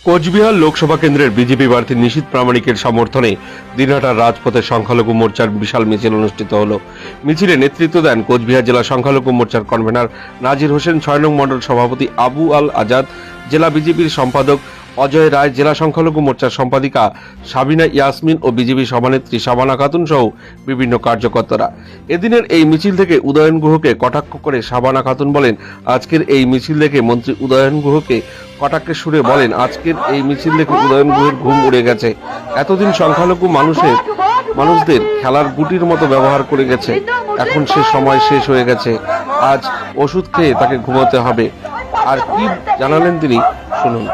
কোচবিহার লোকসভা কেন্দ্রের বিজেপি প্রার্থী নিশীথ প্রামাণিকের সমর্থনে দিনহাটার রাজপথে সংখ্যালঘু মোর্চার বিশাল মিছিল অনুষ্ঠিত হলো। মিছিলে নেতৃত্ব দেন কোচবিহার জেলা সংখ্যালঘু মোর্চার কনভেনর নাজির হোসেন, 6 নং মণ্ডল সভাপতি আবু আল আজাদ, জেলা বিজেপির সম্পাদক অজয় রায়, জেলা সংখ্যালঘু মোর্চার সম্পাদিকা সাবিনা ইয়াসমিন ও বিজেপি সভানেত্রী শাবানা খাতুন সহ বিভিন্ন কার্যকর্তারা। এদিনের এই মিছিল থেকে উদয়ন গুহকে কটাক্ষ করে শাবানা খাতুন বলেন, আজকের এই মিছিল দেখে মন্ত্রী উদয়ন গুহকে কটাক্ষের সুরে বলেন, আজকের এই মিছিল দেখে উদয়ন গুহের ঘুম উড়ে গেছে। এতদিন সংখ্যালঘু মানুষদের খেলার গুটির মতো ব্যবহার করে গেছে, এখন সে সময় শেষ হয়ে গেছে। আজ ওষুধ খেয়ে তাকে ঘুমাতে হবে। আর কি জানালেন তিনি, শুনুন।